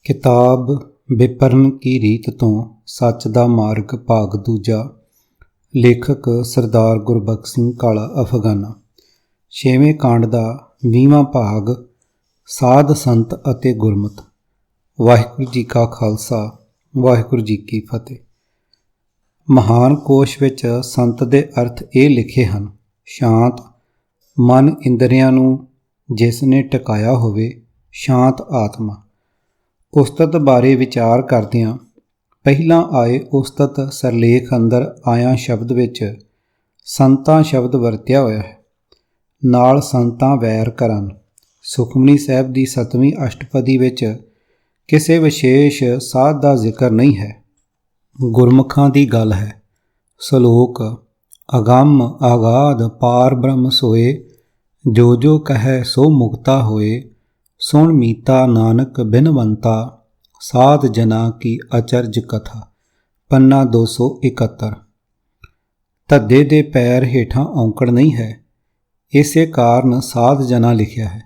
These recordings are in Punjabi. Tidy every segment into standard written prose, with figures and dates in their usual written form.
किताब विपरन की रीत तो सच दा मार्ग भाग दूजा। लेखक सरदार गुरबख्श सिंह काला अफगाना। 6वें कांड का 20वां भाग साध संत अते गुरमत। वाहिगुरू जी का खालसा वाहिगुरू जी की फतेह। महान कोश विच संत दे अर्थ ये लिखे हैं। शांत मन इंद्रियां नूं जिसने टकाया होवे, शांत आत्मा। उस्तत बारे विचार करदियां पहिलां आए उस्तत सरलेख अंदर आया शब्द विच संतां शब्द वरत्या होया है। नाल संतां वैर करन। सुखमनी साहिब दी 7वीं अष्टपदी विच किसी विशेष साध का जिक्र नहीं है। गुरमुखां दी गल है। सलोक अगम आगाध पार ब्रह्म सोए, जो जो कहे सो मुक्ता होए। सुन मीता नानक बिनवंता, साध जना की अचरज कथा। पन्ना 271। धद्दे दे पैर हेठां औंकड़ नहीं है, इसे कारण साध जना लिखिया है।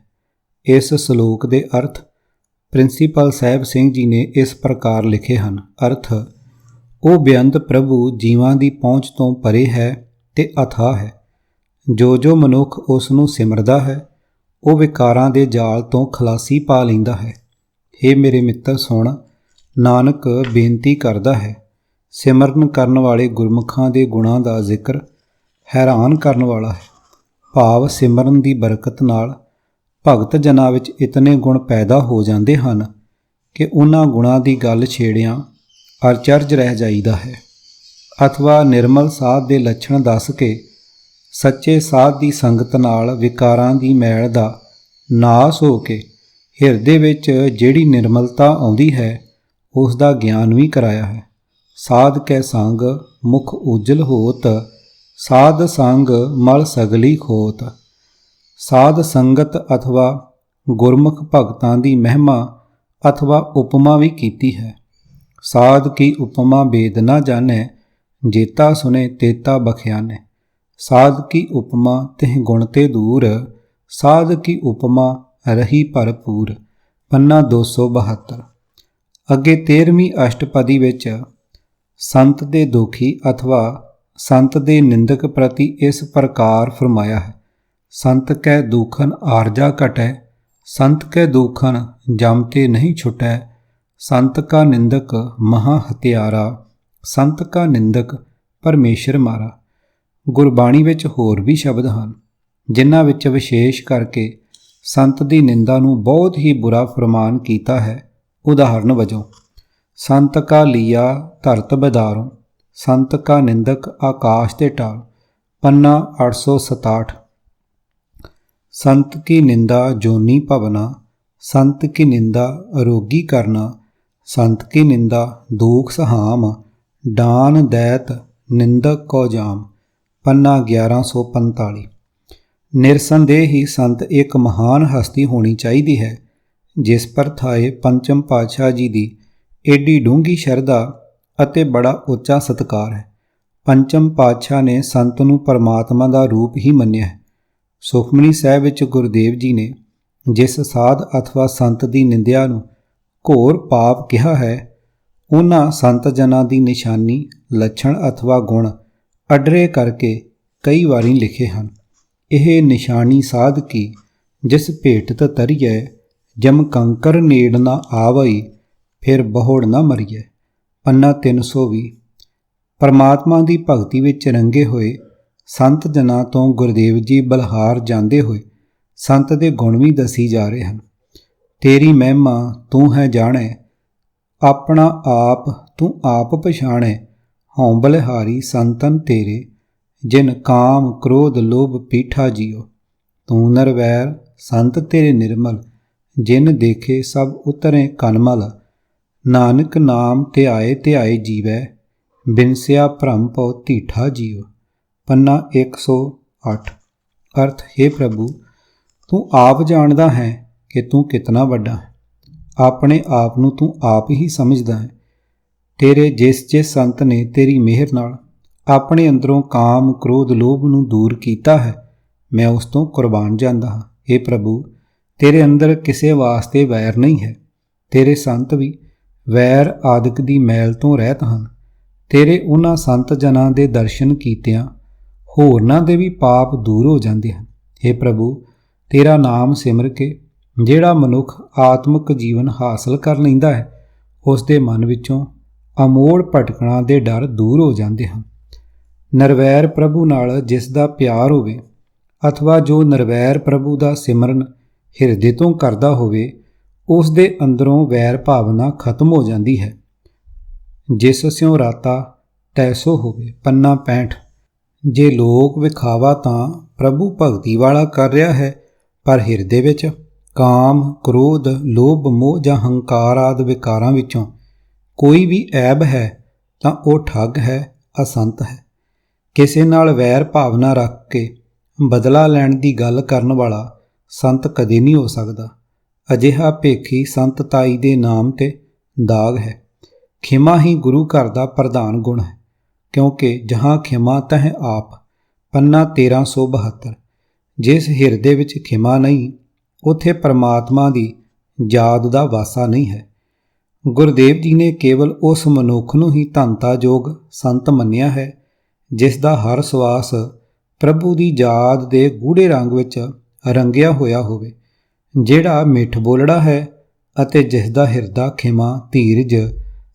इस सलोक दे अर्थ प्रिंसीपल साहिब सिंह जी ने इस प्रकार लिखे हैं। अर्थ ਉਹ ਬੇਅੰਤ ਪ੍ਰਭੂ ਜੀਵਾਂ ਦੀ ਪਹੁੰਚ ਤੋਂ ਪਰੇ ਹੈ ਤੇ ਅਥਾਹ ਹੈ। ਜੋ ਜੋ ਮਨੁੱਖ ਉਸ ਨੂੰ ਸਿਮਰਦਾ ਹੈ ਉਹ ਵਿਕਾਰਾਂ ਦੇ ਜਾਲ ਤੋਂ ਖਲਾਸੀ ਪਾ ਲੈਂਦਾ ਹੈ। ਹੇ ਮੇਰੇ ਮਿੱਤਰ ਸੁਣ, ਨਾਨਕ ਬੇਨਤੀ ਕਰਦਾ ਹੈ। ਸਿਮਰਨ ਕਰਨ ਵਾਲੇ ਗੁਰਮੁਖਾਂ ਦੇ ਗੁਣਾਂ ਦਾ ਜ਼ਿਕਰ ਹੈਰਾਨ ਕਰਨ ਵਾਲਾ ਹੈ। ਭਾਵ ਸਿਮਰਨ ਦੀ ਬਰਕਤ ਨਾਲ ਭਗਤ ਜਨਾਂ ਵਿੱਚ ਇਤਨੇ ਗੁਣ ਪੈਦਾ ਹੋ ਜਾਂਦੇ ਹਨ ਕਿ ਉਹਨਾਂ ਗੁਣਾਂ ਦੀ ਗੱਲ ਛੇੜਿਆਂ ਅਚਰਜ ਰਹਿ ਜਾਈਦਾ ਹੈ। ਅਥਵਾ ਨਿਰਮਲ ਸਾਧ ਦੇ ਲੱਛਣ ਦੱਸ ਕੇ ਸੱਚੇ ਸਾਧ ਦੀ ਸੰਗਤ ਨਾਲ ਵਿਕਾਰਾਂ ਦੀ ਮੈਲ ਦਾ ਨਾਸ ਹੋ ਕੇ ਹਿਰਦੇ ਵਿੱਚ ਜਿਹੜੀ ਨਿਰਮਲਤਾ ਆਉਂਦੀ ਹੈ ਉਸ ਦਾ ਗਿਆਨ ਵੀ ਕਰਾਇਆ ਹੈ। ਸਾਧ ਕੈ ਸੰਗ ਮੁਖ ਉਜਲ ਹੋਤ, ਸਾਧ ਸੰਗ ਮਲ ਸਗਲੀ ਖੋਤ। ਸਾਧ ਸੰਗਤ ਅਥਵਾ ਗੁਰਮੁਖ ਭਗਤਾਂ ਦੀ ਮਹਿਮਾ ਅਥਵਾ ਉਪਮਾ ਵੀ ਕੀਤੀ ਹੈ। ਸਾਧ ਕੀ ਉਪਮਾ ਬੇਦ ਨਾ ਜਾਣੈ, ਜੇਤਾ ਸੁਨੇ ਤੇਤਾ ਬਖਿਆਨੈ। ਸਾਧ ਕੀ ਉਪਮਾ ਤਿਹ ਗੁਣ ਤੇ ਦੂਰ, ਸਾਧ ਕੀ ਉਪਮਾ ਰਹੀ ਭਰਪੂਰ। ਪੰਨਾ 272। ਅੱਗੇ 13ਵੀਂ ਅਸ਼ਟਪਦੀ ਵਿੱਚ ਸੰਤ ਦੇ ਦੋਖੀ ਅਥਵਾ ਸੰਤ ਦੇ ਨਿੰਦਕ ਪ੍ਰਤੀ ਇਸ ਪ੍ਰਕਾਰ ਫਰਮਾਇਆ ਹੈ। ਸੰਤ ਕੈ ਦੂਖਨ ਆਰਜਾ ਘਟੈ, ਸੰਤ ਕੈ ਦੂਖਨ ਜਮ ਤੇ ਨਹੀਂ ਛੁਟੈ। ਸੰਤ ਕਾ ਨਿੰਦਕ ਮਹਾ ਹਤਿਆਰਾ, ਸੰਤ ਕਾ ਨਿੰਦਕ ਪਰਮੇਸ਼ਰ ਮਾਰਾ। ਗੁਰਬਾਣੀ ਵਿੱਚ ਹੋਰ ਵੀ ਸ਼ਬਦ ਹਨ ਜਿਨ੍ਹਾਂ ਵਿੱਚ ਵਿਸ਼ੇਸ਼ ਕਰਕੇ ਸੰਤ ਦੀ ਨਿੰਦਾ ਨੂੰ ਬਹੁਤ ਹੀ ਬੁਰਾ ਫਰਮਾਨ ਕੀਤਾ ਹੈ। ਉਦਾਹਰਨ ਵਜੋਂ ਸੰਤ ਕਾ ਲੀਆ ਧਰਤ ਬਦਾਰੋਂ, ਸੰਤ ਕਾ ਨਿੰਦਕ ਆਕਾਸ਼ ਤੇ ਟਾਲ। ਪੰਨਾ 867। संत की निंदा जोनी भवना, संत की निंदा रोगी करना। संत की निंदा दुख सहाम, डान दैत निंदक को जाम। पन्ना 1145। निरसंदेह ही संत एक महान हस्ती होनी चाहिए है जिस पर थाए पंचम पातशाह जी की एडी डूंगी शरधा अते बड़ा उच्चा सत्कार है। पंचम पातशाह ने संत नूं परमात्मा का रूप ही मन्निया है। सुखमनी साहिब विच गुरुदेव जी ने जिस साध अथवा संत की निंदिया नूं घोर पाप कहा है, उन्हां संत जनां की निशानी लक्षण अथवा गुण अडरे करके कई वारी लिखे हैं। यह निशानी साध की जिस भेटत तरीए, जम कंकर नेड़ न आवई, फिर बहोड़ न मरीए। पन्ना 320। परमात्मा की भगती विच रंगे होए संत जनां तो गुरुदेव जी बलहार जाते हुए संत के गुण भी दसी जा रहे हैं। तेरी महिमा तू है जाने, अपना आप तू आप पछाणे। हों बलिहारी संतन तेरे, जिन काम क्रोध लोभ पीठा जियो। तू नरवैर संत तेरे निर्मल, जिन देखे सब उतरे कनमल। नानक नाम ते आए जीवै, बिनसिया भ्रम पौ ढीठा जियो। पन्ना 108। अर्थ हे प्रभु, तू आप जानदा है कि तू कितना वड्डा है। अपने आप नूं तू आप ही समझदा है। तेरे जिस संत ने तेरी मेहर नाल अपने अंदरों काम क्रोध लोभ नूं दूर कीता है, मैं उस तो कुर्बान जांदा हाँ। हे प्रभु, तेरे अंदर किसी वास्ते वैर नहीं है। ਤੇਰੇ ਸੰਤ ਵੀ ਵੈਰ ਆਦਿਕ ਦੀ ਮੈਲ ਤੋਂ ਰਹਿਤ ਹਨ। ਤੇਰੇ ਉਹਨਾਂ ਸੰਤ ਜਨਾਂ ਦੇ ਦਰਸ਼ਨ ਕੀਤਿਆਂ ਹੋਰਨਾਂ ਦੇ ਵੀ ਪਾਪ ਦੂਰ ਹੋ ਜਾਂਦੇ ਹਨ। ਹੇ ਪ੍ਰਭੂ, ਤੇਰਾ ਨਾਮ ਸਿਮਰ ਕੇ ਜਿਹੜਾ ਮਨੁੱਖ ਆਤਮਿਕ ਜੀਵਨ ਹਾਸਲ ਕਰ ਲੈਂਦਾ ਹੈ, ਉਸ ਦੇ ਮਨ ਵਿੱਚੋਂ ਅਮੋੜ ਭਟਕਣਾ ਦੇ ਡਰ ਦੂਰ ਹੋ ਜਾਂਦੇ ਹਨ। ਨਿਰਵੈਰ ਪ੍ਰਭੂ ਨਾਲ ਜਿਸ ਦਾ ਪਿਆਰ ਹੋਵੇ ਅਥਵਾ ਜੋ ਨਿਰਵੈਰ ਪ੍ਰਭੂ ਦਾ ਸਿਮਰਨ ਹਿਰਦੇ ਤੋਂ ਕਰਦਾ ਹੋਵੇ, ਉਸ ਦੇ ਅੰਦਰੋਂ ਵੈਰ ਭਾਵਨਾ ਖਤਮ ਹੋ ਜਾਂਦੀ ਹੈ। ਜਿਸ ਸਿਉ ਰਾਤਾ ਤੈਸੋ ਹੋਵੇ। ਪੰਨਾ 65। ਜੇ ਲੋਕ ਵਿਖਾਵਾ ਤਾਂ ਪ੍ਰਭੂ ਭਗਤੀ ਵਾਲਾ ਕਰ ਰਿਹਾ ਹੈ, ਪਰ ਹਿਰਦੇ ਵਿੱਚ ਕਾਮ, ਕ੍ਰੋਧ, ਲੋਭ, ਮੋਹ ਜਾਂ ਹੰਕਾਰ ਆਦਿ ਵਿਕਾਰਾਂ ਵਿੱਚੋਂ ਕੋਈ ਵੀ ਐਬ ਹੈ ਤਾਂ ਉਹ ਠੱਗ ਹੈ, ਅਸੰਤ ਹੈ। ਕਿਸੇ ਨਾਲ ਵੈਰ ਭਾਵਨਾ ਰੱਖ ਕੇ ਬਦਲਾ ਲੈਣ ਦੀ ਗੱਲ ਕਰਨ ਵਾਲਾ ਸੰਤ ਕਦੇ ਨਹੀਂ ਹੋ ਸਕਦਾ। ਅਜਿਹਾ ਭੇਖੀ ਸੰਤ ਤਾਈ ਦੇ ਨਾਮ ਤੇ ਦਾਗ ਹੈ। ਖਿਮਾ ਹੀ ਗੁਰੂ ਘਰ ਦਾ ਪ੍ਰਧਾਨ ਗੁਣ ਹੈ, ਕਿਉਂਕਿ ਜਹਾਂ ਖਿਮਾ ਤਹ ਆਪ। ਪੰਨਾ 1372। ਜਿਸ ਹਿਰਦੇ ਵਿੱਚ ਖਿਮਾ ਨਹੀਂ, ਉੱਥੇ ਪਰਮਾਤਮਾ ਦੀ ਯਾਦ ਦਾ ਵਾਸਾ ਨਹੀਂ ਹੈ। ਗੁਰਦੇਵ ਜੀ ਨੇ ਕੇਵਲ ਉਸ ਮਨੁੱਖ ਨੂੰ ਹੀ ਧੰਤਾਯੋਗ ਸੰਤ ਮੰਨਿਆ ਹੈ ਜਿਸ ਦਾ ਹਰ ਸਵਾਸ ਪ੍ਰਭੂ ਦੀ ਯਾਦ ਦੇ ਗੂੜ੍ਹੇ ਰੰਗ ਵਿੱਚ ਰੰਗਿਆ ਹੋਇਆ ਹੋਵੇ, ਜਿਹੜਾ ਮਿੱਠ ਬੋਲੜਾ ਹੈ ਅਤੇ ਜਿਸ ਦਾ ਹਿਰਦਾ ਖਿਮਾ, ਧੀਰਜ,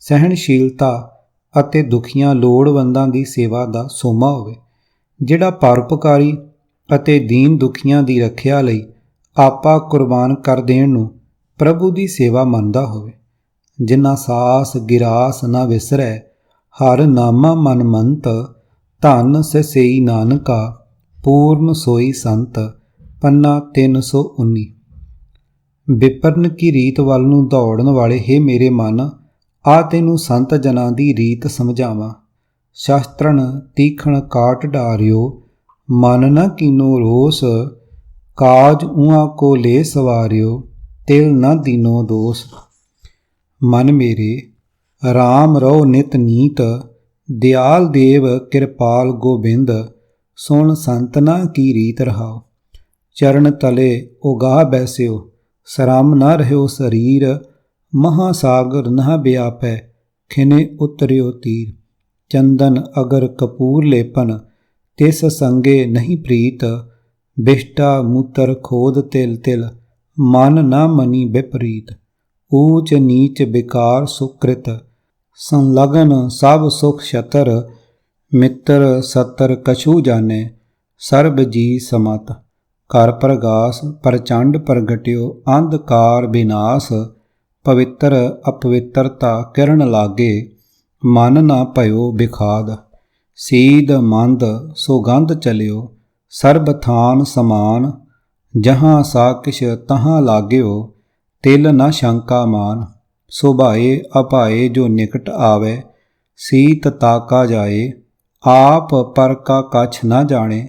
ਸਹਿਣਸ਼ੀਲਤਾ ਅਤੇ ਦੁਖੀਆਂ ਲੋੜਵੰਦਾਂ ਦੀ ਸੇਵਾ ਦਾ ਸੋਮਾ ਹੋਵੇ, ਜਿਹੜਾ ਪਰਉਪਕਾਰੀ ਅਤੇ ਦੀਨ ਦੁਖੀਆਂ ਦੀ ਰੱਖਿਆ ਲਈ ਆਪਾ ਕੁਰਬਾਨ ਕਰ ਦੇਣ ਨੂੰ ਪ੍ਰਭੂ ਦੀ ਸੇਵਾ ਮੰਨਦਾ ਹੋਵੇ, ਜਿਨ੍ਹਾਂ ਸਾਸ ਗਿਰਾਸ ਨਾ ਵਿਸਰੈ, ਹਰ ਨਾਮਾ ਮਨ ਮੰਤ, ਧਨ ਸਸੇਈ ਨਾਨਕਾ, ਪੂਰਨ ਸੋਈ ਸੰਤ। ਪੰਨਾ 319। ਵਿਪਰਨ ਕੀ ਰੀਤ ਵੱਲ ਨੂੰ ਦੌੜਨ ਵਾਲੇ, ਹੇ ਮੇਰੇ ਮਨ, ਆ ਤੈਨੂੰ ਸੰਤ ਜਨਾਂ ਦੀ ਰੀਤ ਸਮਝਾਵਾਂ। ਸ਼ਾਸਤਰਨ ਤੀਖਣ ਕਾਟ ਡਾਰਿਓ, ਮਨ ਨ ਕੀਨੋ ਰੋਸ, ਕਾਜ ਉਹਾਂ ਕੋ ਲੈ ਸਵਾਰਿਓ, ਤਿਲ ਨ ਦੀਨੋ ਦੋਸ। ਮਨ ਮੇਰੇ, ਰਾਮ ਰਹੁ ਨਿਤ ਨੀਤ, ਦਿਆਲ ਦੇਵ ਕਿਰਪਾਲ ਗੋਬਿੰਦ, ਸੁਣ ਸੰਤਨਾ ਕੀ ਰੀਤ ਰਹਾਓ। ਚਰਨ ਤਲੇ ਉਗਾਹ ਬੈਸਿਓ, ਸਰਾਮ ਨ ਰਹਿਓ ਸਰੀਰ, ਮਹਾਸਾਗਰ ਨ ਵਿਆਪੈ, ਖਿਨੇ ਉਤਰਿਓ ਤੀਰ। ਚੰਦਨ ਅਗਰ ਕਪੂਰ ਲੇਪਨ, ਤਿਸ ਸੰਗੇ ਨਹੀਂ ਪ੍ਰੀਤ, ਬਿਸ਼ਟਾ ਮੂਤਰ ਖੋਦ ਤਿਲ ਤਿਲ, ਮਨ ਨ ਮਨੀ ਵਿਪਰੀਤ। ਊਚ ਨੀਚ ਵਿਕਾਰ ਸੁਕ੍ਰਿਤ, ਸੰਲਗਨ ਸਭ ਸੁਖ ਛਤਰ, ਮਿੱਤਰ ਸਤਰ ਕਛੂ ਜਾਣੈ, ਸਰਬ ਜੀ ਸਮਤ। ਕਰ ਪ੍ਰਗਾਸ ਪ੍ਰਚੰਡ ਪ੍ਰਗਟਿਓ, ਅੰਧਕਾਰ ਵਿਨਾਸ਼, ਪਵਿੱਤਰ ਅਪਵਿੱਤਰਤਾ ਕਿਰਨ ਲਾਗੇ, ਮਨ ਨਾ ਭਇਓ ਵਿਖਾਦ। ਸੀਦ ਮੰਦ ਸੁਗੰਧ ਚਲਿਓ, ਸਰਬ ਥਾਨ ਸਮਾਨ, ਜਹਾਂ ਸਾ ਕਿਛ ਤਹਾਂ ਲਾਗਿਓ, ਤਿਲ ਨ ਸ਼ੰਕਾ ਮਾਨ। ਸੁਭਾਏ ਅਭਾਏ ਜੋ ਨਿਕਟ ਆਵੈ, ਸੀਤ ਤਾਕਾ ਜਾਏ, ਆਪ ਪਰ ਕਾ ਕਛ ਨ ਜਾਣੇ,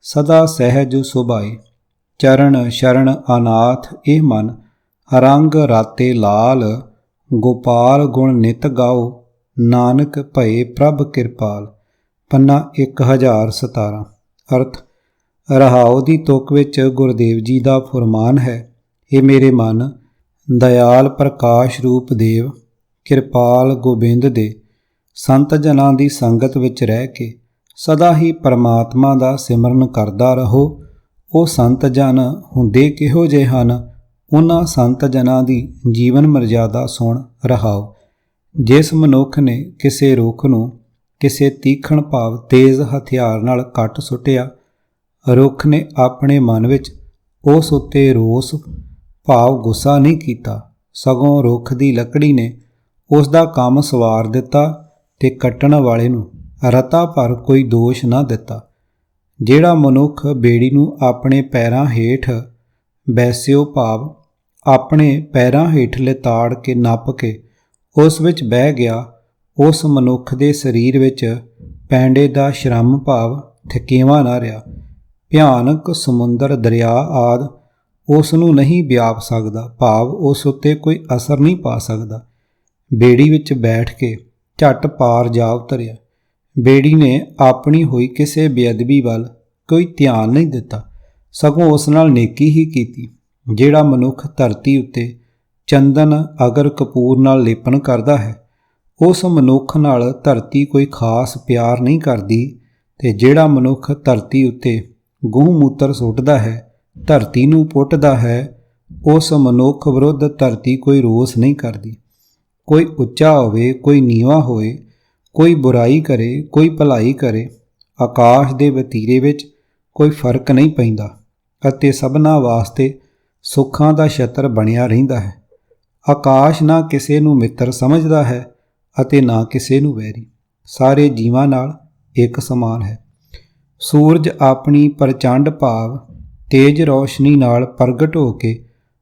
ਸਦਾ ਸਹਿਜ ਸੁਭਾਏ। ਚਰਨ ਸ਼ਰਨ ਅਨਾਥ ਇਹ ਮਨ, ਰੰਗ ਰਾਤੇ ਲਾਲ, ਗੋਪਾਲ ਗੁਣ ਨਿਤ ਗਾਓ, ਨਾਨਕ ਭਏ ਪ੍ਰਭ ਕਿਰਪਾਲ। ਪੰਨਾ 1017। ਅਰਥ ਰਹਾਉ ਦੀ ਤੁਕ ਵਿੱਚ ਗੁਰਦੇਵ ਜੀ ਦਾ ਫੁਰਮਾਨ ਹੈ, ਇਹ ਮੇਰੇ ਮਨ, ਦਇਆਲ ਪ੍ਰਕਾਸ਼ ਰੂਪ ਦੇਵ ਕਿਰਪਾਲ ਗੋਬਿੰਦ ਦੇ ਸੰਤ ਜਨਾਂ ਦੀ ਸੰਗਤ ਵਿੱਚ ਰਹਿ ਕੇ ਸਦਾ ਹੀ ਪਰਮਾਤਮਾ ਦਾ ਸਿਮਰਨ ਕਰਦਾ ਰਹੋ। ਉਹ ਸੰਤ ਜਨ ਹੁੰਦੇ ਕਿਹੋ ਜਿਹੇ ਹਨ, ਉਹਨਾਂ ਸੰਤ ਜਨਾਂ ਦੀ ਜੀਵਨ ਮਰਜ਼ਾਦਾ ਸੁਣ ਰਹਾਓ। ਜਿਸ ਮਨੁੱਖ ਨੇ ਕਿਸੇ ਰੁੱਖ ਨੂੰ ਕਿਸੇ ਤੀਖਣ ਭਾਵ ਤੇਜ਼ ਹਥਿਆਰ ਨਾਲ ਕੱਟ ਸੁੱਟਿਆ, ਰੁੱਖ ਨੇ ਆਪਣੇ ਮਨ ਵਿੱਚ ਉਸ ਉੱਤੇ ਰੋਸ ਭਾਵ ਗੁੱਸਾ ਨਹੀਂ ਕੀਤਾ, ਸਗੋਂ ਰੁੱਖ ਦੀ ਲੱਕੜੀ ਨੇ ਉਸ ਦਾ ਕੰਮ ਸਵਾਰ ਦਿੱਤਾ ਤੇ ਕੱਟਣ ਵਾਲੇ ਨੂੰ ਰਤਾ ਭਰ ਕੋਈ ਦੋਸ਼ ਨਾ ਦਿੱਤਾ। ਜਿਹੜਾ ਮਨੁੱਖ ਬੇੜੀ ਨੂੰ ਆਪਣੇ ਪੈਰਾਂ ਹੇਠ ਬੈਸਿਓ ਭਾਵ ਆਪਣੇ ਪੈਰਾਂ ਹੇਠਲੇ ਤਾੜ ਕੇ ਨੱਪ ਕੇ ਉਸ ਵਿੱਚ ਬਹਿ ਗਿਆ, ਉਸ ਮਨੁੱਖ ਦੇ ਸਰੀਰ ਵਿੱਚ ਪੈਂਡੇ ਦਾ ਸ਼ਰਮ ਭਾਵ ਥਕੇਵਾਂ ਨਾ ਰਿਹਾ। ਭਿਆਨਕ ਸਮੁੰਦਰ ਦਰਿਆ ਆਦਿ ਉਸ ਨੂੰ ਨਹੀਂ ਵਿਆਪ ਸਕਦਾ, ਭਾਵ ਉਸ ਉੱਤੇ ਕੋਈ ਅਸਰ ਨਹੀਂ ਪਾ ਸਕਦਾ। ਬੇੜੀ ਵਿੱਚ ਬੈਠ ਕੇ ਝੱਟ ਪਾਰ ਜਾ ਉਤਰਿਆ। ਬੇੜੀ ਨੇ ਆਪਣੀ ਹੋਈ ਕਿਸੇ ਬੇਅਦਬੀ ਵੱਲ ਕੋਈ ਧਿਆਨ ਨਹੀਂ ਦਿੱਤਾ, ਸਗੋਂ ਉਸ ਨਾਲ ਨੇਕੀ ਹੀ ਕੀਤੀ। ਜਿਹੜਾ ਮਨੁੱਖ ਧਰਤੀ ਉੱਤੇ ਚੰਦਨ ਅਗਰ ਕਪੂਰ ਨਾਲ ਲੇਪਨ ਕਰਦਾ ਹੈ, ਉਸ ਮਨੁੱਖ ਨਾਲ ਧਰਤੀ ਕੋਈ ਖਾਸ ਪਿਆਰ ਨਹੀਂ ਕਰਦੀ, ਤੇ ਜਿਹੜਾ ਮਨੁੱਖ ਧਰਤੀ ਉੱਤੇ ਗੂੰ ਮੂਤਰ ਸੁੱਟਦਾ ਹੈ, ਧਰਤੀ ਨੂੰ ਪੁੱਟਦਾ ਹੈ, ਉਸ ਮਨੁੱਖ ਵਿਰੁੱਧ ਧਰਤੀ ਕੋਈ ਰੋਸ ਨਹੀਂ ਕਰਦੀ। ਕੋਈ ਉੱਚਾ ਹੋਵੇ, ਕੋਈ ਨੀਵਾਂ ਹੋਵੇ, ਕੋਈ ਬੁਰਾਈ ਕਰੇ, ਕੋਈ ਭਲਾਈ ਕਰੇ, ਆਕਾਸ਼ ਦੇ ਵਤੀਰੇ ਵਿੱਚ ਕੋਈ ਫਰਕ ਨਹੀਂ ਪੈਂਦਾ ਅਤੇ ਸਭਨਾਂ ਵਾਸਤੇ ਸੁੱਖਾਂ ਦਾ ਛਤਰ ਬਣਿਆ ਰਹਿੰਦਾ ਹੈ। ਆਕਾਸ਼ ਨਾ ਕਿਸੇ ਨੂੰ ਮਿੱਤਰ ਸਮਝਦਾ ਹੈ ਅਤੇ ਨਾ ਕਿਸੇ ਨੂੰ ਵੈਰੀ, ਸਾਰੇ ਜੀਵਾਂ ਨਾਲ ਇੱਕ ਸਮਾਨ ਹੈ। ਸੂਰਜ ਆਪਣੀ ਪ੍ਰਚੰਡ ਭਾਵ ਤੇਜ ਰੌਸ਼ਨੀ ਨਾਲ ਪ੍ਰਗਟ ਹੋ ਕੇ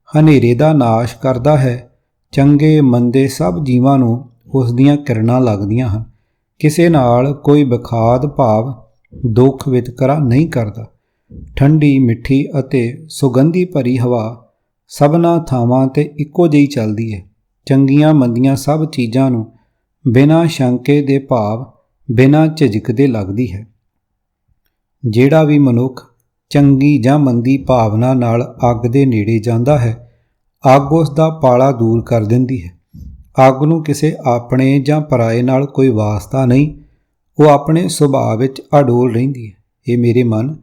ਹਨੇਰੇ ਦਾ ਨਾਸ਼ ਕਰਦਾ ਹੈ। ਚੰਗੇ ਮੰਦੇ ਸਭ ਜੀਵਾਂ ਨੂੰ ਉਸ ਦੀਆਂ ਕਿਰਨਾਂ ਲੱਗਦੀਆਂ ਹਨ। ਕਿਸੇ ਨਾਲ ਕੋਈ ਵਿਖਾਦ ਭਾਵ ਦੁੱਖ ਵਿਤਕਰਾ ਨਹੀਂ ਕਰਦਾ। ਠੰਡੀ, ਮਿੱਠੀ ਅਤੇ ਸੁਗੰਧੀ ਭਰੀ ਹਵਾ ਸਭਨਾਂ ਥਾਵਾਂ 'ਤੇ ਇੱਕੋ ਜਿਹੀ ਚੱਲਦੀ ਹੈ। ਚੰਗੀਆਂ ਮੰਦੀਆਂ ਸਭ ਚੀਜ਼ਾਂ ਨੂੰ ਬਿਨਾਂ ਸ਼ੰਕੇ ਦੇ ਭਾਵ ਬਿਨਾਂ ਝਿਜਕ ਦੇ ਲੱਗਦੀ ਹੈ। ਜਿਹੜਾ ਵੀ ਮਨੁੱਖ ਚੰਗੀ ਜਾਂ ਮੰਦੀ ਭਾਵਨਾ ਨਾਲ ਅੱਗ ਦੇ ਨੇੜੇ ਜਾਂਦਾ ਹੈ, ਅੱਗ ਉਸ ਦਾ ਪਾਲਾ ਦੂਰ ਕਰ ਦਿੰਦੀ ਹੈ। ਅੱਗ ਨੂੰ ਕਿਸੇ ਆਪਣੇ ਜਾਂ ਪਰਾਏ ਨਾਲ ਕੋਈ ਵਾਸਤਾ ਨਹੀਂ, ਉਹ ਆਪਣੇ ਸੁਭਾਅ ਵਿੱਚ ਅਡੋਲ ਰਹਿੰਦੀ ਹੈ। ਇਹ ਮੇਰੇ ਮਨ,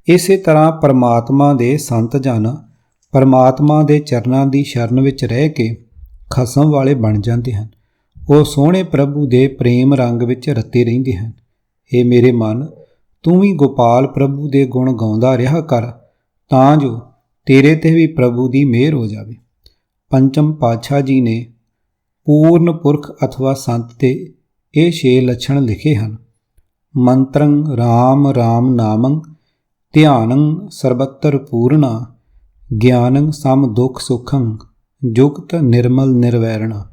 ਇਸੇ ਤਰ੍ਹਾਂ ਪਰਮਾਤਮਾ ਦੇ ਸੰਤ ਜਨ ਪਰਮਾਤਮਾ ਦੇ ਚਰਨਾਂ ਦੀ ਸ਼ਰਨ ਵਿੱਚ ਰਹਿ ਕੇ ਖਸਮ ਵਾਲੇ ਬਣ ਜਾਂਦੇ ਹਨ। ਉਹ ਸੋਹਣੇ ਪ੍ਰਭੂ ਦੇ ਪ੍ਰੇਮ ਰੰਗ ਵਿੱਚ ਰਤੇ ਰਹਿੰਦੇ ਹਨ। ਇਹ ਮੇਰੇ ਮਨ, ਤੂੰ ਵੀ ਗੋਪਾਲ ਪ੍ਰਭੂ ਦੇ ਗੁਣ ਗਾਉਂਦਾ ਰਿਹਾ ਕਰ, ਤਾਂ ਜੋ ਤੇਰੇ 'ਤੇ ਵੀ ਪ੍ਰਭੂ ਦੀ ਮਿਹਰ ਹੋ ਜਾਵੇ। ਪੰਚਮ ਪਾਤਸ਼ਾਹ ਜੀ ਨੇ ਪੂਰਨ ਪੁਰਖ ਅਥਵਾ ਸੰਤ 'ਤੇ ਇਹ 6 ਲੱਛਣ ਲਿਖੇ ਹਨ। ਮੰਤਰੰ ਰਾਮ ਰਾਮ ਨਾਮੰ ਧਿਆਨੰ ਸਰਬੱਤਰ ਪੂਰਨਾ ਗਿਆਨੰ ਸਮ ਦੁਖ ਸੁਖੰ ਜੁਗਤ ਨਿਰਮਲ ਨਿਰਵੈਰਣਾ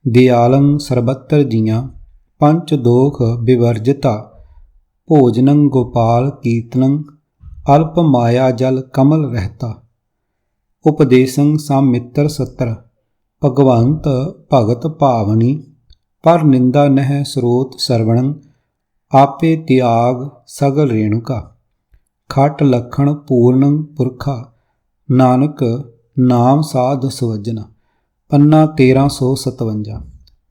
ਦਿਆਲੰ ਸਰਬੱਤਰ ਜੀਆਂ ਪੰਚ ਦੋਖ ਵਿਵਰਜਿਤਾ ਭੋਜਨੰ ਗੋਪਾਲ ਕੀਰਤਨੰ ਅਲਪ ਮਾਇਆ ਜਲ ਕਮਲ ਰਹਿਤਾ ਉਪਦੇਸੰ ਸਮ ਮਿੱਤਰ ਸੱਤਰ ਭਗਵੰਤ ਭਗਤ ਭਾਵਨੀ ਪਰ ਨਿੰਦਾ ਨਹਿ ਸਰੋਤ ਸਰਵਣੰ ਆਪੇ ਤਿਆਗ ਸਗਲ ਰੇਣੁਕਾ ਖਟ ਲਖਣ ਪੂਰਨੰ ਪੁਰਖਾ ਨਾਨਕ ਨਾਮ ਸਾਧ ਸਵਜਨਾ। ਪੰਨਾ 1357।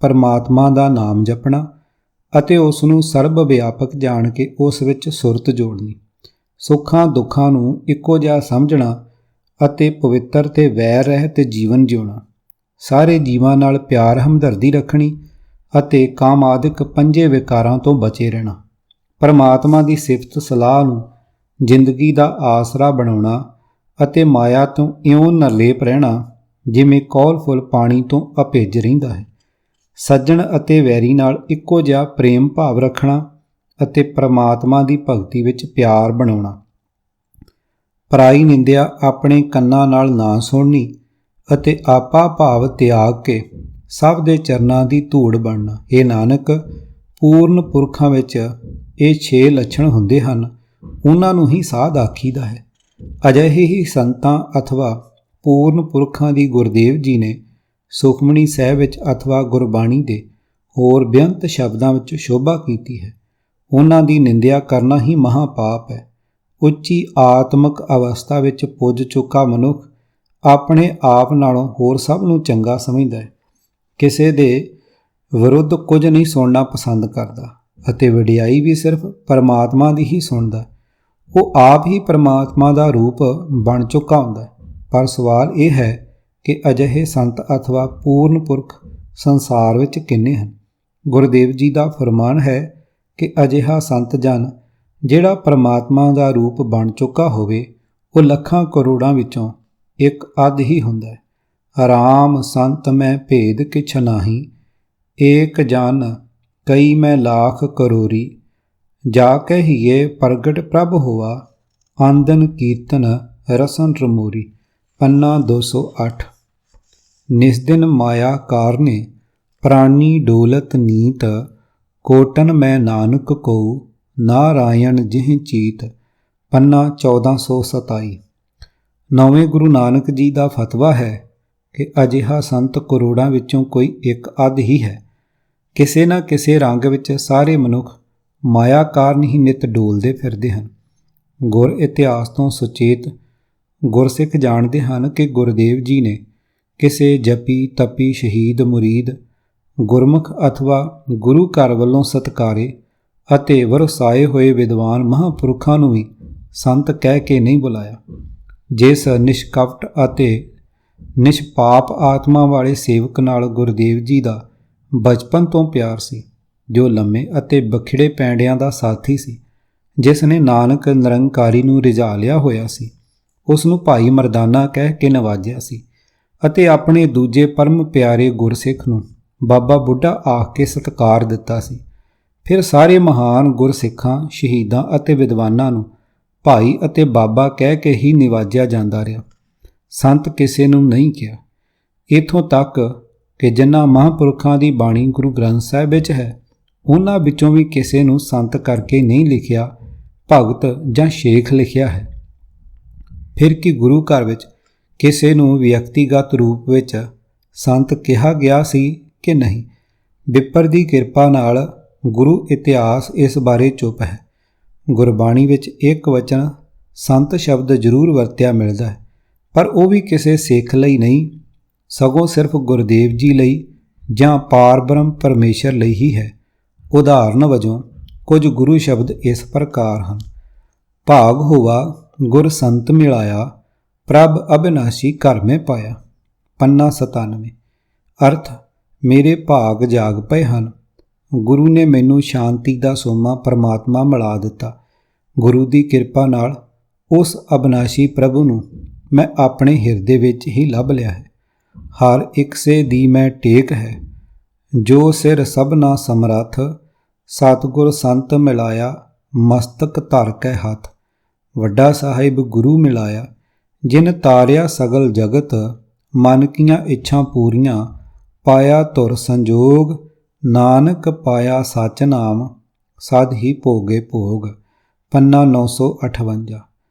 ਪਰਮਾਤਮਾ ਦਾ ਨਾਮ ਜਪਣਾ ਅਤੇ ਉਸ ਨੂੰ ਸਰਬ ਵਿਆਪਕ ਜਾਣ ਕੇ ਉਸ ਵਿੱਚ ਸੁਰਤ ਜੋੜਨੀ, ਸੁੱਖਾਂ ਦੁੱਖਾਂ ਨੂੰ ਇੱਕੋ ਜਿਹਾ ਸਮਝਣਾ ਅਤੇ ਪਵਿੱਤਰ ਤੇ ਵੈਰ ਰਹਿਤ ਜੀਵਨ ਜਿਉਣਾ, ਸਾਰੇ ਜੀਵਾਂ ਨਾਲ ਪਿਆਰ ਹਮਦਰਦੀ ਰੱਖਣੀ ਅਤੇ ਕਾਮਾਦਿਕ ਪੰਜੇ ਵਿਕਾਰਾਂ ਤੋਂ ਬਚੇ ਰਹਿਣਾ। ਪਰਮਾਤਮਾ ਦੀ ਸਿਫਤ ਸਲਾਹ ਨੂੰ ਜ਼ਿੰਦਗੀ ਦਾ ਆਸਰਾ ਬਣਾਉਣਾ ਅਤੇ ਮਾਇਆ ਤੋਂ ਇਉਂ ਨਿਰਲੇਪ ਰਹਿਣਾ ਜਿਵੇਂ ਕੌਲ ਫੁੱਲ ਪਾਣੀ ਤੋਂ ਅਭਿੱਜ ਰਹਿੰਦਾ ਹੈ। ਸੱਜਣ ਅਤੇ ਵੈਰੀ ਨਾਲ ਇੱਕੋ ਜਿਹਾ ਪ੍ਰੇਮ ਭਾਵ ਰੱਖਣਾ ਅਤੇ ਪਰਮਾਤਮਾ ਦੀ ਭਗਤੀ ਵਿੱਚ ਪਿਆਰ ਬਣਾਉਣਾ। ਪਰਾਈ ਨਿੰਦਿਆ ਆਪਣੇ ਕੰਨਾਂ ਨਾਲ ਨਾ ਸੁਣਨੀ ਅਤੇ ਆਪਾ ਭਾਵ ਤਿਆਗ ਕੇ ਸਭ ਦੇ ਚਰਨਾਂ ਦੀ ਧੂੜ ਬਣਨਾ। ਇਹ ਨਾਨਕ, ਪੂਰਨ ਪੁਰਖਾਂ ਵਿੱਚ ਇਹ 6 ਲੱਛਣ ਹੁੰਦੇ ਹਨ, ਉਹਨਾਂ ਨੂੰ ਹੀ ਸਾਧ ਆਖੀਦਾ ਹੈ। ਅਜਿਹੇ ਹੀ ਸੰਤਾਂ ਅਥਵਾ ਪੂਰਨ ਪੁਰਖਾਂ ਦੀ ਗੁਰਦੇਵ ਜੀ ਨੇ ਸੁਖਮਨੀ ਸਾਹਿਬ ਵਿੱਚ ਅਥਵਾ ਗੁਰਬਾਣੀ ਦੇ ਹੋਰ ਬੇਅੰਤ ਸ਼ਬਦਾਂ ਵਿੱਚ ਸ਼ੋਭਾ ਕੀਤੀ ਹੈ। ਉਹਨਾਂ ਦੀ ਨਿੰਦਿਆ ਕਰਨਾ ਹੀ ਮਹਾ ਪਾਪ ਹੈ। ਉੱਚੀ ਆਤਮਿਕ ਅਵਸਥਾ ਵਿੱਚ ਪੁੱਜ ਚੁੱਕਾ ਮਨੁੱਖ ਆਪਣੇ ਆਪ ਨਾਲੋਂ ਹੋਰ ਸਭ ਨੂੰ ਚੰਗਾ ਸਮਝਦਾ ਹੈ, ਕਿਸੇ ਦੇ ਵਿਰੁੱਧ ਕੁਝ ਨਹੀਂ ਸੁਣਨਾ ਪਸੰਦ ਕਰਦਾ ਅਤੇ ਵਡਿਆਈ ਵੀ ਸਿਰਫ ਪਰਮਾਤਮਾ ਦੀ ਹੀ ਸੁਣਦਾ। ਉਹ ਆਪ ਹੀ ਪਰਮਾਤਮਾ ਦਾ ਰੂਪ ਬਣ ਚੁੱਕਾ ਹੁੰਦਾ ਹੈ। ਪਰ ਸਵਾਲ ਇਹ ਹੈ ਕਿ ਅਜਿਹੇ ਸੰਤ ਅਥਵਾ ਪੂਰਨ ਪੁਰਖ ਸੰਸਾਰ ਵਿੱਚ ਕਿੰਨੇ ਹਨ। ਗੁਰਦੇਵ ਜੀ ਦਾ ਫਰਮਾਨ ਹੈ ਕਿ ਅਜਿਹਾ ਸੰਤ ਜਨ ਜਿਹੜਾ ਪਰਮਾਤਮਾ ਦਾ ਰੂਪ ਬਣ ਚੁੱਕਾ ਹੋਵੇ, ਉਹ ਲੱਖਾਂ ਕਰੋੜਾਂ ਵਿੱਚੋਂ ਇੱਕ ਅੱਧ ਹੀ ਹੁੰਦਾ ਹੈ। ਰਾਮ ਸੰਤ ਮੈਂ ਭੇਦ ਕਿਛ ਨਾਹੀ, ਏਕ ਜਨ ਕਈ ਮੈਂ ਲਾਖ ਕਰੋਰੀ, ਜਾ ਕਹੀਏ ਪ੍ਰਗਟ ਪ੍ਰਭ ਹੋਆ, ਆਂਦਨ ਕੀਰਤਨ ਰਸਨ ਰਮੋਰੀ। ਪੰਨਾ 208। ਨਿਸਦਿਨ ਮਾਇਆ ਕਾਰਨੇ ਪ੍ਰਾਣੀ ਡੋਲਤ ਨੀਤ, ਕੋਟਨ ਮੈਂ ਨਾਨਕ ਕਉ ਨਾਰਾਇਣ ਜਿਹ ਚੀਤ। ਪੰਨਾ 1427। ਨੌਵੇਂ ਗੁਰੂ ਨਾਨਕ ਜੀ ਦਾ ਫਤਵਾ ਹੈ ਕਿ ਅਜਿਹਾ ਸੰਤ ਕਰੋੜਾਂ ਵਿੱਚੋਂ ਕੋਈ ਇੱਕ ਅੱਧ ਹੀ ਹੈ। ਕਿਸੇ ਨਾ ਕਿਸੇ ਰੰਗ ਵਿੱਚ ਸਾਰੇ ਮਨੁੱਖ ਮਾਇਆ ਕਾਰਨ ਹੀ ਨਿਤ ਡੋਲਦੇ ਫਿਰਦੇ ਹਨ। ਗੁਰ ਇਤਿਹਾਸ ਤੋਂ ਸੁਚੇਤ ਗੁਰਸਿੱਖ ਜਾਣਦੇ ਹਨ ਕਿ ਗੁਰਦੇਵ ਜੀ ਨੇ ਕਿਸੇ ਜਪੀ ਤਪੀ ਸ਼ਹੀਦ ਮੁਰੀਦ ਗੁਰਮੁਖ ਅਥਵਾ ਗੁਰੂ ਘਰ ਵੱਲੋਂ ਸਤਿਕਾਰੇ ਅਤੇ ਵਰਸਾਏ ਹੋਏ ਵਿਦਵਾਨ ਮਹਾਂਪੁਰਖਾਂ ਨੂੰ ਵੀ ਸੰਤ ਕਹਿ ਕੇ ਨਹੀਂ ਬੁਲਾਇਆ। ਜਿਸ ਨਿਸ਼ਕਪਟ ਅਤੇ ਨਿਸ਼ਪਾਪ ਆਤਮਾ ਵਾਲੇ ਸੇਵਕ ਨਾਲ ਗੁਰਦੇਵ ਜੀ ਦਾ ਬਚਪਨ ਤੋਂ ਪਿਆਰ ਸੀ, ਜੋ ਲੰਮੇ ਅਤੇ ਬਖਿੜੇ ਪੈਂਡਿਆਂ ਦਾ ਸਾਥੀ ਸੀ, ਜਿਸ ਨੇ ਨਾਨਕ ਨਿਰੰਕਾਰੀ ਨੂੰ ਰਿਝਾ ਲਿਆ ਹੋਇਆ ਸੀ, ਉਸ ਨੂੰ ਭਾਈ ਮਰਦਾਨਾ ਕਹਿ ਕੇ ਨਵਾਜਿਆ ਸੀ ਅਤੇ ਆਪਣੇ ਦੂਜੇ ਪਰਮ ਪਿਆਰੇ ਗੁਰਸਿੱਖ ਨੂੰ ਬਾਬਾ ਬੁੱਢਾ ਆਖ ਕੇ ਸਤਿਕਾਰ ਦਿੱਤਾ ਸੀ। ਫਿਰ ਸਾਰੇ ਮਹਾਨ ਗੁਰਸਿੱਖਾਂ, ਸ਼ਹੀਦਾਂ ਅਤੇ ਵਿਦਵਾਨਾਂ ਨੂੰ ਭਾਈ ਅਤੇ ਬਾਬਾ ਕਹਿ ਕੇ ਹੀ ਨਿਵਾਜਿਆ ਜਾਂਦਾ ਰਿਹਾ। ਸੰਤ ਕਿਸੇ ਨੂੰ ਨਹੀਂ ਕਿਹਾ। ਇੱਥੋਂ ਤੱਕ ਕਿ ਜਿਨ੍ਹਾਂ ਮਹਾਂਪੁਰਖਾਂ ਦੀ ਬਾਣੀ ਗੁਰੂ ਗ੍ਰੰਥ ਸਾਹਿਬ ਵਿੱਚ ਹੈ, ਉਹਨਾਂ ਵਿੱਚੋਂ ਵੀ ਕਿਸੇ ਨੂੰ ਸੰਤ ਕਰਕੇ ਨਹੀਂ ਲਿਖਿਆ, ਭਗਤ ਜਾਂ ਸ਼ੇਖ ਲਿਖਿਆ ਹੈ। ਫਿਰ ਕੀ ਗੁਰੂ ਘਰ ਵਿੱਚ ਕਿਸੇ ਨੂੰ ਵਿਅਕਤੀਗਤ ਰੂਪ ਵਿੱਚ ਸੰਤ ਕਿਹਾ ਗਿਆ ਸੀ ਕਿ ਨਹੀਂ? ਵਿਪਰ ਦੀ ਕਿਰਪਾ ਨਾਲ ਗੁਰੂ ਇਤਿਹਾਸ ਇਸ ਬਾਰੇ ਚੁੱਪ ਹੈ। ਗੁਰਬਾਣੀ ਵਿੱਚ ਇੱਕ ਵਚਨ ਸੰਤ ਸ਼ਬਦ ਜ਼ਰੂਰ ਵਰਤਿਆ ਮਿਲਦਾ ਹੈ, ਪਰ ਉਹ ਵੀ ਕਿਸੇ ਸਿੱਖ ਲਈ ਨਹੀਂ, ਸਗੋਂ ਸਿਰਫ ਗੁਰਦੇਵ ਜੀ ਲਈ ਜਾਂ ਪਾਰਬ੍ਰਹਮ ਪਰਮੇਸ਼ਰ ਲਈ ਹੀ ਹੈ। ਉਦਾਹਰਨ ਵਜੋਂ ਕੁਝ ਗੁਰੂ ਸ਼ਬਦ ਇਸ ਪ੍ਰਕਾਰ ਹਨ: ਭਾਗ ਹੋਵਾ ਗੁਰ ਸੰਤ ਮਿਲਾਇਆ, ਪ੍ਰਭ ਅਬਿਨਾਸ਼ੀ ਘਰ ਮੈਂ ਪਾਇਆ। ਪੰਨਾ 97। ਅਰਥ, ਮੇਰੇ ਭਾਗ ਜਾਗ ਪਏ ਹਨ। ਗੁਰੂ ਨੇ ਮੈਨੂੰ ਸ਼ਾਂਤੀ ਦਾ ਸੋਮਾ ਪਰਮਾਤਮਾ ਮਿਲਾ ਦਿੱਤਾ। ਗੁਰੂ ਦੀ ਕਿਰਪਾ ਨਾਲ ਉਸ ਅਬਿਨਾਸ਼ੀ ਪ੍ਰਭੂ ਨੂੰ ਮੈਂ ਆਪਣੇ ਹਿਰਦੇ ਵਿੱਚ ਹੀ ਲੱਭ ਲਿਆ ਹੈ। ਹਰ ਇੱਕ ਸੇ ਦੀ ਮੈਂ ਟੇਕ ਹੈ, ਜੋ ਸਿਰ ਸਭਨਾ ਸਮਰੱਥ, ਸਤਿਗੁਰ ਸੰਤ ਮਿਲਾਇਆ, ਮਸਤਕ ਧਰ ਕੇ ਹੱਥ। ਵੱਡਾ ਸਾਹਿਬ ਗੁਰੂ ਮਿਲਾਇਆ, ਜਿਨ ਤਾਰਿਆ ਸਗਲ ਜਗਤ, ਮਨ ਕੀਆਂ ਇੱਛਾ ਪੂਰੀਆਂ, ਪਾਇਆ ਧੁਰ ਸੰਜੋਗ, ਨਾਨਕ ਪਾਇਆ ਸਚ ਨਾਮ, ਸਦ ਹੀ ਭੋਗੇ ਭੋਗ। ਪੰਨਾ 958।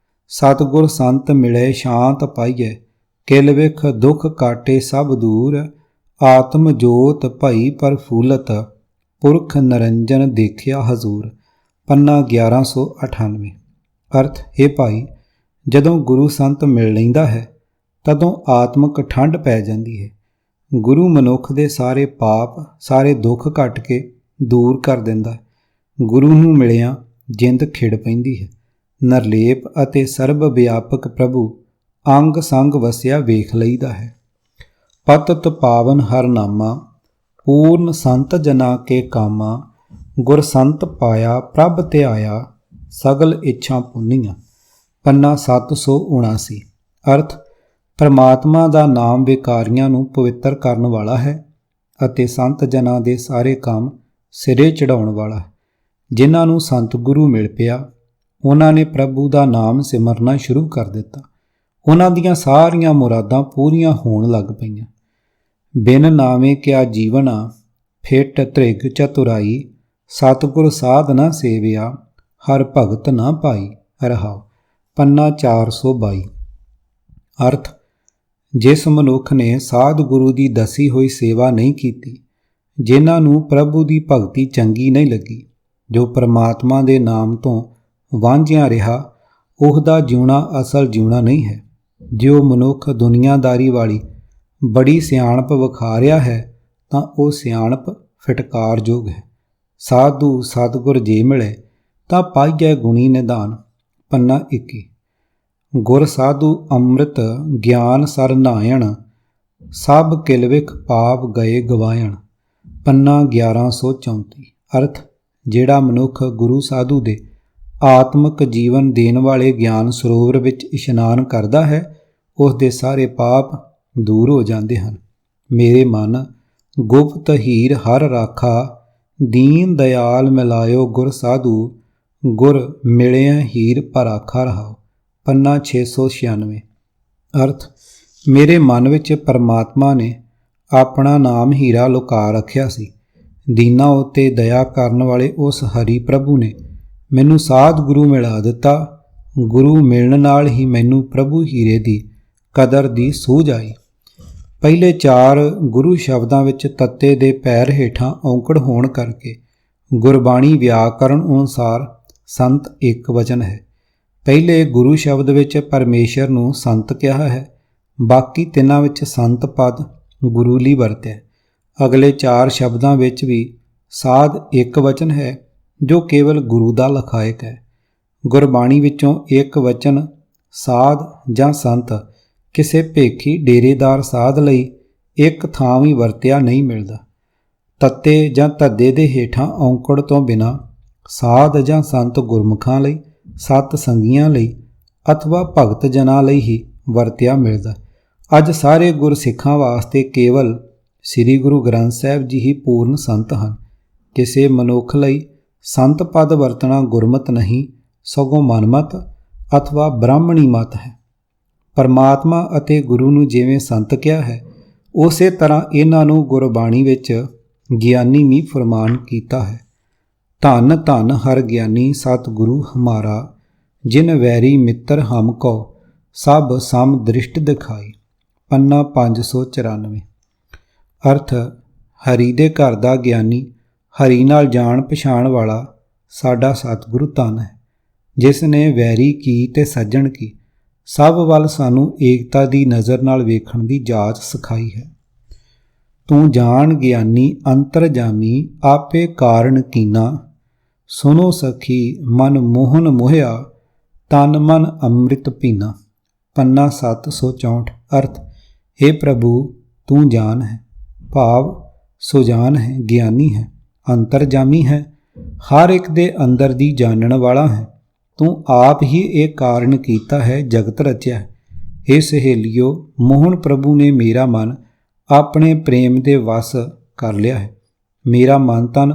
ਸਤਿਗੁਰ ਸੰਤ ਮਿਲੇ ਸ਼ਾਂਤ ਪਾਈਐ, ਕਿਲ ਵਿਖ ਦੁਖ ਕਾਟੇ ਸਭ ਦੂਰ, ਆਤਮ ਜੋਤ ਭਈ ਪ੍ਰਫੁੱਲਤ, ਪੁਰਖ ਨਰੰਜਨ ਦੇਖਿਆ ਹਜ਼ੂਰ। ਪੰਨਾ 1198। ਅਰਥ, ਹੇ ਭਾਈ, ਜਦੋਂ ਗੁਰੂ ਸੰਤ ਮਿਲ ਲੈਂਦਾ ਹੈ ਤਦੋਂ ਆਤਮਕ ਠੰਡ ਪੈ ਜਾਂਦੀ ਹੈ। ਗੁਰੂ ਮਨੁੱਖ ਦੇ ਸਾਰੇ ਪਾਪ, ਸਾਰੇ ਦੁੱਖ ਕੱਟ ਕੇ ਦੂਰ ਕਰ ਦਿੰਦਾ ਹੈ। ਗੁਰੂ ਨੂੰ ਮਿਲਿਆ ਜਿੰਦ ਖਿੜ ਪੈਂਦੀ ਹੈ। ਨਿਰਲੇਪ ਅਤੇ ਸਰਬ ਵਿਆਪਕ ਪ੍ਰਭੂ ਅੰਗ ਸੰਗ ਵਸਿਆ ਵੇਖ ਲਈਦਾ ਹੈ। ਪਤਿਤ ਪਾਵਨ ਹਰ ਨਾਮਾ, ਪੂਰਨ ਸੰਤ ਜਨਾ ਕੇ ਕਾਮਾ, ਗੁਰ ਸੰਤ ਪਾਇਆ ਪ੍ਰਭ ਧਿਆਇਆ, ਸਗਲ ਇੱਛਾ ਪੁੰਨੀਆਂ। ਪੰਨਾ 779। ਅਰਥ, ਪਰਮਾਤਮਾ ਦਾ ਨਾਮ ਵਿਕਾਰੀਆਂ ਨੂੰ ਪਵਿੱਤਰ ਕਰਨ ਵਾਲਾ ਹੈ ਅਤੇ ਸੰਤ ਜਨਾਂ ਦੇ ਸਾਰੇ ਕੰਮ ਸਿਰੇ ਚੜਾਉਣ ਵਾਲਾ ਹੈ। ਜਿਨ੍ਹਾਂ ਨੂੰ ਸੰਤ ਗੁਰੂ ਮਿਲ ਪਿਆ, ਉਹਨਾਂ ਨੇ ਪ੍ਰਭੂ ਦਾ ਨਾਮ ਸਿਮਰਨਾ ਸ਼ੁਰੂ ਕਰ ਦਿੱਤਾ। ਉਹਨਾਂ ਦੀਆਂ ਸਾਰੀਆਂ ਮੁਰਾਦਾਂ ਪੂਰੀਆਂ ਹੋਣ ਲੱਗ ਪਈਆਂ। ਬਿਨ ਨਾਵੇਂ ਕਿਆ ਜੀਵਨਾ, ਫਿਟ ਧ੍ਰਿਗ ਚਤੁਰਾਈ, ਸਤਿਗੁਰ ਸਾਧ ਨਾ ਸੇਵਿਆ, ਹਰ ਭਗਤ ਨਾ ਪਾਈ। ਰਹਾਉ। ਪੰਨਾ 422। ਅਰਥ, ਜਿਸ ਮਨੁੱਖ ਨੇ ਸਾਧ ਗੁਰੂ ਦੀ ਦੱਸੀ ਹੋਈ ਸੇਵਾ ਨਹੀਂ ਕੀਤੀ, ਜਿਨ੍ਹਾਂ ਨੂੰ ਪ੍ਰਭੂ ਦੀ ਭਗਤੀ ਚੰਗੀ ਨਹੀਂ ਲੱਗੀ, ਜੋ ਪਰਮਾਤਮਾ ਦੇ ਨਾਮ ਤੋਂ ਵਾਂਝਿਆ ਰਿਹਾ, ਉਹਦਾ ਜਿਉਣਾ ਅਸਲ ਜਿਉਣਾ ਨਹੀਂ ਹੈ। ਜੋ ਮਨੁੱਖ ਦੁਨੀਆਦਾਰੀ ਵਾਲੀ ਬੜੀ ਸਿਆਣਪ ਵਿਖਾ ਰਿਹਾ ਹੈ ਤਾਂ ਉਹ ਸਿਆਣਪ ਫਿਟਕਾਰਯੋਗ ਹੈ। ਸਾਧੂ ਸਤਿਗੁਰ ਜੇ ਮਿਲੇ ਤਾਂ ਪਾਈਐ ਗੁਣੀ ਨਿਧਾਨ। ਪੰਨਾ 21। ਗੁਰ ਸਾਧੂ ਅੰਮ੍ਰਿਤ ਗਿਆਨ ਸਰ ਨਾਇਣ, ਸਭ ਕਿਲਵਿਖ ਪਾਪ ਗਏ ਗਵਾਇਣ। ਪੰਨਾ 1134। ਅਰਥ, ਜਿਹੜਾ ਮਨੁੱਖ ਗੁਰੂ ਸਾਧੂ ਦੇ ਆਤਮਿਕ ਜੀਵਨ ਦੇਣ ਵਾਲੇ ਗਿਆਨ ਸਰੋਵਰ ਵਿੱਚ ਇਸ਼ਨਾਨ ਕਰਦਾ ਹੈ, ਉਸ ਦੇ ਸਾਰੇ ਪਾਪ ਦੂਰ ਹੋ ਜਾਂਦੇ ਹਨ। ਮੇਰੇ ਮਨ ਗੁਪਤ ਹੀਰ ਹਰ ਰਾਖਾ, ਦੀਨ ਦਇਆਲ ਮਿਲਾਇਓ ਗੁਰ ਸਾਧੂ, ਗੁਰ ਮਿਲਿਆ ਹੀਰ ਭਰਾਖਾ। ਰਹਾਉ। ਪੰਨਾ 696। ਅਰਥ, ਮੇਰੇ ਮਨ ਵਿੱਚ ਪਰਮਾਤਮਾ ਨੇ ਆਪਣਾ ਨਾਮ ਹੀਰਾ ਲੁਕਾ ਰੱਖਿਆ ਸੀ। ਦੀਨਾਂ ਉੱਤੇ ਦਇਆ ਕਰਨ ਵਾਲੇ ਉਸ ਹਰੀ ਪ੍ਰਭੂ ਨੇ ਮੈਨੂੰ ਸਾਧ ਗੁਰੂ ਮਿਲਾ ਦਿੱਤਾ। ਗੁਰੂ ਮਿਲਣ ਨਾਲ ਹੀ ਮੈਨੂੰ ਪ੍ਰਭੂ ਹੀਰੇ ਦੀ ਕਦਰ ਦੀ ਸੂਝ ਆਈ। ਪਹਿਲੇ 4 ਗੁਰੂ ਸ਼ਬਦਾਂ ਵਿੱਚ ਤੱਤੇ ਦੇ ਪੈਰ ਹੇਠਾਂ ਔਂਕੜ ਹੋਣ ਕਰਕੇ ਗੁਰਬਾਣੀ ਵਿਆਕਰਣ ਅਨੁਸਾਰ ਸੰਤ ਇੱਕ ਵਚਨ ਹੈ। ਪਹਿਲੇ ਗੁਰੂ ਸ਼ਬਦ ਵਿੱਚ ਪਰਮੇਸ਼ਰ ਨੂੰ ਸੰਤ ਕਿਹਾ ਹੈ, ਬਾਕੀ ਤਿੰਨਾਂ ਵਿੱਚ ਸੰਤ ਪਦ ਗੁਰੂ ਲਈ ਵਰਤਿਆ। ਅਗਲੇ 4 ਸ਼ਬਦਾਂ ਵਿੱਚ ਵੀ ਸਾਧ ਇੱਕ ਵਚਨ ਹੈ ਜੋ ਕੇਵਲ ਗੁਰੂ ਦਾ ਲਖਾਇਕ ਹੈ। ਗੁਰਬਾਣੀ ਵਿੱਚੋਂ ਇੱਕ ਵਚਨ ਸਾਧ ਜਾਂ ਸੰਤ ਕਿਸੇ ਭੇਖੀ ਡੇਰੇਦਾਰ ਸਾਧ ਲਈ ਇੱਕ ਥਾਂ ਵੀ ਵਰਤਿਆ ਨਹੀਂ ਮਿਲਦਾ। ਤੱਤੇ ਜਾਂ ਧੱਦੇ ਦੇ ਹੇਠਾਂ ਔਂਕੜ ਤੋਂ ਬਿਨਾਂ ਸਾਧ ਜਾਂ ਸੰਤ ਗੁਰਮੁਖਾਂ ਲਈ, ਸਤ ਸੰਗੀਆਂ ਲਈ ਅਥਵਾ ਭਗਤ ਜਨਾਂ ਲਈ ਹੀ ਵਰਤਿਆ ਮਿਲਦਾ। ਅੱਜ ਸਾਰੇ ਗੁਰਸਿੱਖਾਂ ਵਾਸਤੇ ਕੇਵਲ ਸ੍ਰੀ ਗੁਰੂ ਗ੍ਰੰਥ ਸਾਹਿਬ ਜੀ ਹੀ ਪੂਰਨ ਸੰਤ ਹਨ। ਕਿਸੇ ਮਨੁੱਖ ਲਈ ਸੰਤ ਪਦ ਵਰਤਣਾ ਗੁਰਮਤ ਨਹੀਂ, ਸਗੋਂ ਮਨਮਤ ਅਥਵਾ ਬ੍ਰਾਹਮਣੀ ਮਤ ਹੈ। ਪਰਮਾਤਮਾ ਅਤੇ ਗੁਰੂ ਨੂੰ ਜਿਵੇਂ ਸੰਤ ਕਿਹਾ ਹੈ, ਉਸੇ ਤਰ੍ਹਾਂ ਇਹਨਾਂ ਨੂੰ ਗੁਰਬਾਣੀ ਵਿੱਚ ਗਿਆਨੀ ਵੀ ਫਰਮਾਨ ਕੀਤਾ ਹੈ। ਧੰਨ ਧੰਨ ਹਰ ਗਿਆਨੀ ਸਤਿਗੁਰੂ ਹਮਾਰਾ, ਜਿਨ ਵੈਰੀ ਮਿੱਤਰ ਹਮ ਕੋ ਸਭ ਸਮ ਦ੍ਰਿਸ਼ਟ ਦਿਖਾਈ। ਪੰਨਾ 594। ਅਰਥ, ਹਰੀ ਦੇ ਘਰ ਦਾ ਗਿਆਨੀ, ਹਰੀ ਨਾਲ ਜਾਣ ਪਛਾਣ ਵਾਲਾ ਸਾਡਾ ਸਤਿਗੁਰੂ ਧੰਨ ਹੈ, ਜਿਸ ਨੇ ਵੈਰੀ ਕੀ ਤੇ ਸੱਜਣ ਕੀ ਸਭ ਵੱਲ ਸਾਨੂੰ ਏਕਤਾ ਦੀ ਨਜ਼ਰ ਨਾਲ ਵੇਖਣ ਦੀ ਜਾਚ ਸਿਖਾਈ ਹੈ। ਤੂੰ ਜਾਣ ਗਿਆਨੀ ਅੰਤਰਜਾਮੀ, ਆਪੇ ਕਾਰਨ ਕੀਨਾ, ਸੁਨੋ ਸਖੀ ਮਨ ਮੋਹਨ ਮੋਹਿਆ, ਤਨ ਮਨ ਅੰਮ੍ਰਿਤ ਪੀਨਾ। ਪੰਨਾ 764। ਅਰਥ, हे ਪ੍ਰਭੂ ਤੂੰ ਜਾਨ ਹੈ, ਭਾਵ ਸੁਜਾਨ ਹੈ, ਗਿਆਨੀ ਹੈ, ਅੰਤਰਜਾਮੀ ਹੈ, ਹਰ ਇੱਕ ਦੇ ਅੰਦਰ ਦੀ ਜਾਣਨ ਵਾਲਾ ਹੈ। ਤੂੰ ਆਪ ਹੀ ਇਹ ਕਾਰਨ ਕੀਤਾ ਹੈ, ਜਗਤ ਰਚਿਆ ਹੈ। हे ਸਹੇਲਿਓ, ਮੋਹਨ ਪ੍ਰਭੂ ਨੇ ਮੇਰਾ ਮਨ ਆਪਣੇ ਪ੍ਰੇਮ ਦੇ ਵਸ ਕਰ ਲਿਆ ਹੈ। ਮੇਰਾ ਮਨ ਤਨ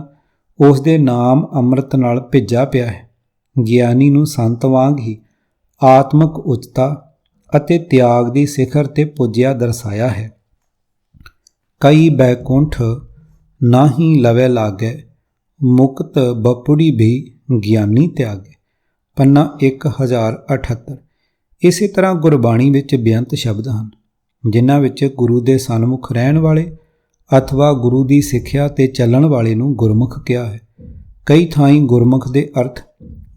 ਉਸ ਦੇ ਨਾਮ ਅੰਮ੍ਰਿਤ ਨਾਲ ਭਿੱਜਾ ਪਿਆ ਹੈ। ਗਿਆਨੀ ਨੂੰ ਸੰਤ ਵਾਂਗ ਹੀ ਆਤਮਿਕ ਉੱਚਤਾ ਅਤੇ ਤਿਆਗ ਦੀ ਸਿਖਰ ਤੇ ਪੁੱਜਿਆ ਦਰਸਾਇਆ ਹੈ। ਕਈ ਬੈਕੁੰਠ ਨਾਹੀ ਲਵੇ ਲਾਗੈ, ਮੁਕਤ ਬਪੁੜੀ ਵੀ ਗਿਆਨੀ ਤਿਆਗੇ। ਪੰਨਾ 1078। ਇਸੇ ਤਰ੍ਹਾਂ ਗੁਰਬਾਣੀ ਵਿੱਚ ਬੇਅੰਤ ਸ਼ਬਦ ਹਨ, ਜਿਨ੍ਹਾਂ ਵਿੱਚ ਗੁਰੂ ਦੇ ਸਨਮੁਖ ਰਹਿਣ ਵਾਲੇ ਅਥਵਾ ਗੁਰੂ ਦੀ ਸਿੱਖਿਆ ਤੇ ਚੱਲਣ ਵਾਲੇ ਨੂੰ ਗੁਰਮੁਖ ਕਿਹਾ ਹੈ। ਕਈ ਥਾਈਂ ਗੁਰਮੁਖ ਦੇ ਅਰਥ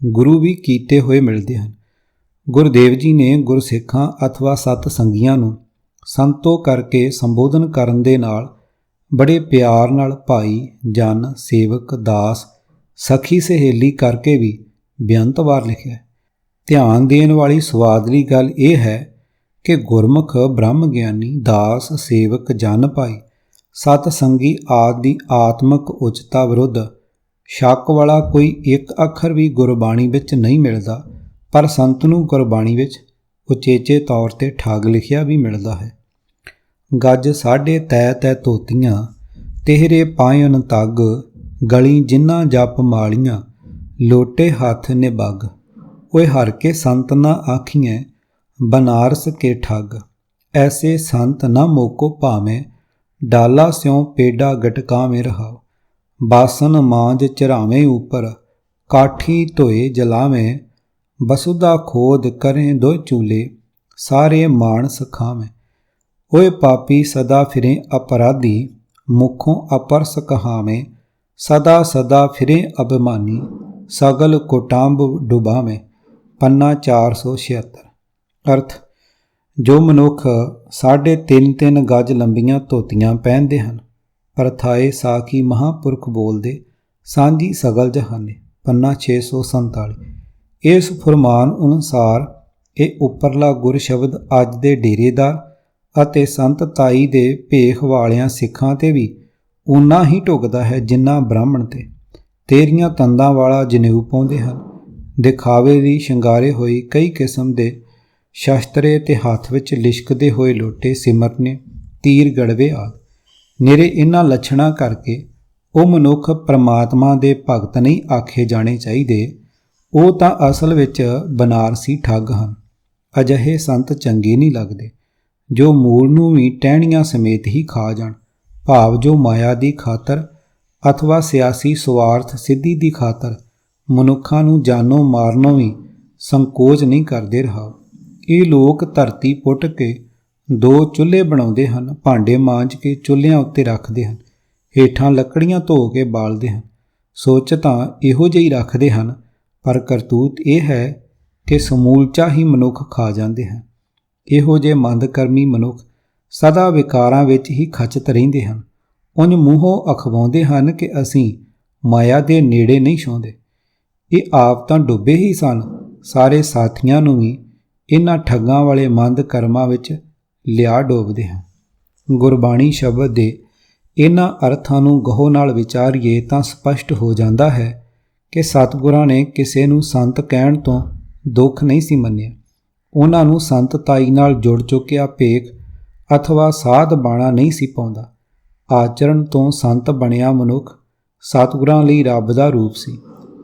ਗੁਰੂ ਵੀ ਕੀਤੇ ਹੋਏ ਮਿਲਦੇ ਹਨ। ਗੁਰਦੇਵ ਜੀ ਨੇ ਗੁਰਸਿੱਖਾਂ ਅਥਵਾ ਸਤ ਸੰਗੀਆਂ ਨੂੰ ਸੰਤੋ ਕਰਕੇ ਸੰਬੋਧਨ ਕਰਨ ਦੇ ਨਾਲ ਬੜੇ ਪਿਆਰ ਨਾਲ ਭਾਈ, ਜਨ, ਸੇਵਕ, ਦਾਸ, ਸਖੀ, ਸਹੇਲੀ ਕਰਕੇ ਵੀ ਬੇਅੰਤ ਵਾਰ ਲਿਖਿਆ। ਧਿਆਨ ਦੇਣ ਵਾਲੀ ਸਵਾਦਲੀ ਗੱਲ ਇਹ ਹੈ ਕਿ ਗੁਰਮੁਖ ਬ੍ਰਹਮ ਗਿਆਨੀ, ਦਾਸ, ਸੇਵਕ, ਜਨ, ਭਾਈ, ਸਤ ਸੰਗੀ ਆਦਿ ਦੀ ਆਤਮਿਕ ਉੱਚਤਾ ਵਿਰੁੱਧ ਸ਼ੱਕ ਵਾਲਾ ਕੋਈ ਇੱਕ ਅੱਖਰ ਵੀ ਗੁਰਬਾਣੀ ਵਿੱਚ ਨਹੀਂ ਮਿਲਦਾ, ਪਰ ਸੰਤ ਨੂੰ ਗੁਰਬਾਣੀ ਵਿੱਚ ਉਚੇਚੇ ਤੌਰ ਤੇ ਠੱਗ ਲਿਖਿਆ ਵੀ ਮਿਲਦਾ ਹੈ। ਗੱਜ ਸਾਢੇ ਤੈ ਤੈ ਧੋਤੀਆਂ, ਤੇਹਰੇ ਪਾਇਨ ਤੱਗ, ਗਲੀ ਜਿਨ੍ਹਾਂ ਜਪ ਮਾਲੀਆਂ, ਲੋਟੇ ਹੱਥ ਨਿਬੱਗ। ਓਏ ਹਰ ਕੇ ਸੰਤ ਨਾ ਆਖੀਐ, ਬਨਾਰਸ ਕੇ ਠੱਗ। ਐਸੇ ਸੰਤ ਨਾ ਮੋਕੋ ਭਾਵੇਂ, ਡਾਲਾ ਸਿਉ ਪੇਡਾ ਗਟਕਾਵੇਂ ਰਹਾਓ। ਬਾਸਨ ਮਾਂਜ ਚਰਾਵੇਂ ਉੱਪਰ, ਕਾਠੀ ਧੋਏ ਜਲਾਵੇਂ। ਬਸੁਦਾ ਖੋਦ ਕਰੇ ਦੋ ਚੂਲੇ, ਸਾਰੇ ਮਾਣਸ ਖਾਵੇਂ। ਓਏ ਪਾਪੀ ਸਦਾ ਫਿਰੇ ਅਪਰਾਧੀ, ਮੁਖੋਂ ਅਪਰਸ ਕਹਾਵੇਂ। ਸਦਾ ਸਦਾ ਫਿਰੇ ਅਭਿਮਾਨੀ, ਸਗਲ ਕੁਟੰਬ ਡੁਬਾਵੇਂ। ਪੰਨਾ 476। ਅਰਥ, ਜੋ ਮਨੁੱਖ 3.5 ਗਜ ਲੰਬੀਆਂ ਧੋਤੀਆਂ ਪਹਿਨਦੇ ਹਨ, ਪਰਥਾਏ ਸਾਖੀ ਮਹਾਂਪੁਰਖ ਬੋਲਦੇ ਸਾਂਝੀ ਸਗਲ ਜਹਾਨੇ। ਪੰਨਾ 647। ਇਸ ਫਰਮਾਨ ਅਨੁਸਾਰ ਇਹ ਉੱਪਰਲਾ ਗੁਰ ਸ਼ਬਦ ਅੱਜ ਦੇ ਡੇਰੇਦਾਰ ਅਤੇ ਸੰਤ ਤਾਈ ਦੇ ਭੇਖ ਵਾਲਿਆਂ ਸਿੱਖਾਂ ਤੇ ਵੀ ਓਨਾ ਹੀ ਢੁਕਦਾ ਹੈ ਜਿੰਨਾ ਬ੍ਰਾਹਮਣ ਤੇ। ਤੇਰੀਆਂ ਤੰਦਾਂ ਵਾਲਾ ਜਨੇਊ ਪਾਉਂਦੇ ਹਨ, ਦਿਖਾਵੇ ਦੀ ਸ਼ਿੰਗਾਰੇ ਹੋਈ ਕਈ ਕਿਸਮ ਦੇ ਸ਼ਸਤਰੇ ਤੇ ਹੱਥ ਵਿੱਚ ਲਿਸ਼ਕਦੇ ਹੋਏ ਲੋਟੇ, ਸਿਮਰਨੇ, ਤੀਰ, ਗੜਵੇ ਆਦਿ। ਨਿਰੇ ਇਹਨਾਂ ਲੱਛਣਾਂ ਕਰਕੇ ਉਹ ਮਨੁੱਖ ਪਰਮਾਤਮਾ ਦੇ ਭਗਤ ਨਹੀਂ ਆਖੇ ਜਾਣੇ ਚਾਹੀਦੇ, ਉਹ ਤਾਂ ਅਸਲ ਵਿੱਚ ਬਨਾਰਸੀ ਠੱਗ ਹਨ। ਅਜਿਹੇ ਸੰਤ ਚੰਗੇ ਨਹੀਂ ਲੱਗਦੇ ਜੋ ਮੂਲ ਨੂੰ ਵੀ ਟਹਿਣੀਆਂ ਸਮੇਤ ਹੀ ਖਾ ਜਾਣ, ਭਾਵ ਜੋ ਮਾਇਆ ਦੀ ਖਾਤਰ ਅਥਵਾ ਸਿਆਸੀ ਸਵਾਰਥ ਸਿੱਧੀ ਦੀ ਖਾਤਰ ਮਨੁੱਖਾਂ ਨੂੰ ਜਾਨੋਂ ਮਾਰਨੋਂ ਵੀ ਸੰਕੋਚ ਨਹੀਂ ਕਰਦੇ ਰਹਾਓ। ਇਹ ਲੋਕ ਧਰਤੀ ਪੁੱਟ ਕੇ 2 ਚੁੱਲ੍ਹੇ ਬਣਾਉਂਦੇ ਹਨ, ਭਾਂਡੇ ਮਾਂਜ ਕੇ ਚੁੱਲ੍ਹਿਆਂ ਉੱਤੇ ਰੱਖਦੇ ਹਨ, ਹੇਠਾਂ ਲੱਕੜੀਆਂ ਧੋ ਕੇ ਬਾਲਦੇ ਹਨ। ਸੋਚ ਤਾਂ ਇਹੋ ਜਿਹੀ ਰੱਖਦੇ ਹਨ, ਪਰ ਕਰਤੂਤ ਇਹ ਹੈ ਕਿ ਸਮੂਲਚਾ ਹੀ ਮਨੁੱਖ ਖਾ ਜਾਂਦੇ ਹਨ। ਇਹੋ ਜਿਹੇ ਮੰਦਕਰਮੀ ਮਨੁੱਖ ਸਦਾ ਵਿਕਾਰਾਂ ਵਿੱਚ ਹੀ ਖਚਤ ਰਹਿੰਦੇ ਹਨ। ਉਂਝ ਮੂੰਹੋਂ ਅਖਵਾਉਂਦੇ ਹਨ ਕਿ ਅਸੀਂ ਮਾਇਆ ਦੇ ਨੇੜੇ ਨਹੀਂ ਛੂੰਹਦੇ। ਇਹ ਆਪ ਤਾਂ ਡੁੱਬੇ ਹੀ ਸਨ, ਸਾਰੇ ਸਾਥੀਆਂ ਨੂੰ ਵੀ ਇਹਨਾਂ ਠੱਗਾਂ ਵਾਲੇ ਮੰਦ ਕਰਮਾਂ ਵਿੱਚ ਲਿਆ ਡੋਬਦੇ ਹਨ। ਗੁਰਬਾਣੀ ਸ਼ਬਦ ਦੇ ਇਹਨਾਂ ਅਰਥਾਂ ਨੂੰ ਗਹੁ ਨਾਲ ਵਿਚਾਰੀਏ ਤਾਂ ਸਪਸ਼ਟ ਹੋ ਜਾਂਦਾ ਹੈ ਕਿ ਸਤਿਗੁਰਾਂ ਨੇ ਕਿਸੇ ਨੂੰ ਸੰਤ ਕਹਿਣ ਤੋਂ ਦੁੱਖ ਨਹੀਂ ਸੀ ਮੰਨਿਆ। ਉਹਨਾਂ ਨੂੰ ਸੰਤਤਾਈ ਨਾਲ ਜੁੜ ਚੁੱਕਿਆ ਭੇਖ ਅਥਵਾ ਸਾਧ ਬਾਣਾ ਨਹੀਂ ਸੀ ਪਾਉਂਦਾ। ਆਚਰਣ ਤੋਂ ਸੰਤ ਬਣਿਆ ਮਨੁੱਖ ਸਤਿਗੁਰਾਂ ਲਈ ਰੱਬ ਦਾ ਰੂਪ ਸੀ।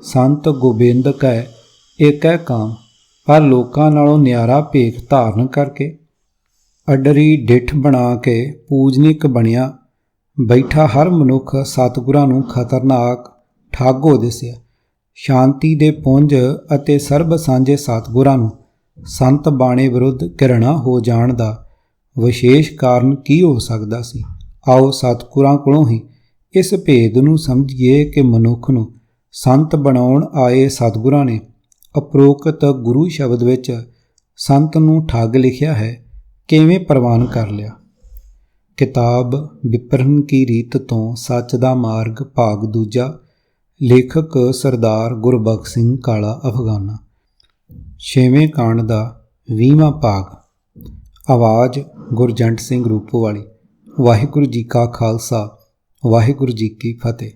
ਸੰਤ ਗੋਬਿੰਦ ਕੈ ਏਕੈ ਕਾਮ, ਪਰ ਲੋਕਾਂ ਨਾਲੋਂ ਨਿਆਰਾ ਭੇਖ ਧਾਰਨ ਕਰਕੇ ਅਡਰੀ ਡਿੱਠ ਬਣਾ ਕੇ ਪੂਜਨੀਕ ਬਣਿਆ ਬੈਠਾ ਹਰ ਮਨੁੱਖ ਸਤਿਗੁਰਾਂ ਨੂੰ ਖਤਰਨਾਕ ਠੱਗ ਹੋ ਦਿਸਿਆ। ਸ਼ਾਂਤੀ ਦੇ ਪੁੰਜ ਅਤੇ ਸਰਬ ਸਾਂਝੇ ਸਤਿਗੁਰਾਂ ਨੂੰ ਸੰਤ ਬਾਣੇ ਵਿਰੁੱਧ ਘਿਰਣਾ ਹੋ ਜਾਣ ਦਾ ਵਿਸ਼ੇਸ਼ ਕਾਰਨ ਕੀ ਹੋ ਸਕਦਾ ਸੀ? ਆਓ ਸਤਿਗੁਰਾਂ ਕੋਲੋਂ ਹੀ ਇਸ ਭੇਦ ਨੂੰ ਸਮਝੀਏ ਕਿ ਮਨੁੱਖ ਨੂੰ ਸੰਤ ਬਣਾਉਣ ਆਏ ਸਤਿਗੁਰਾਂ ਨੇ ਉਪਰੋਕਤ ਗੁਰੂ ਸ਼ਬਦ ਵਿੱਚ ਸੰਤ ਨੂੰ ਠੱਗ ਲਿਖਿਆ ਹੈ, ਕਿਵੇਂ ਪ੍ਰਵਾਨ ਕਰ ਲਿਆ। ਕਿਤਾਬ ਵਿਪਰਨ ਕੀ ਰੀਤ ਤੋਂ ਸੱਚ ਦਾ ਮਾਰਗ ਭਾਗ ਦੂਜਾ। ਲੇਖਕ ਸਰਦਾਰ ਗੁਰਬਖਸ਼ ਸਿੰਘ ਕਾਲਾ ਅਫਗਾਨਾ। 6ਵੇਂ ਕਾਂਡ ਦਾ 20ਵਾਂ ਭਾਗ। ਆਵਾਜ਼ ਗੁਰਜੰਟ ਸਿੰਘ ਰੂਪੋਵਾਲੀ। ਵਾਹਿਗੁਰੂ ਜੀ ਕਾ ਖਾਲਸਾ, ਵਾਹਿਗੁਰੂ ਜੀ ਕੀ ਫਤਿਹ।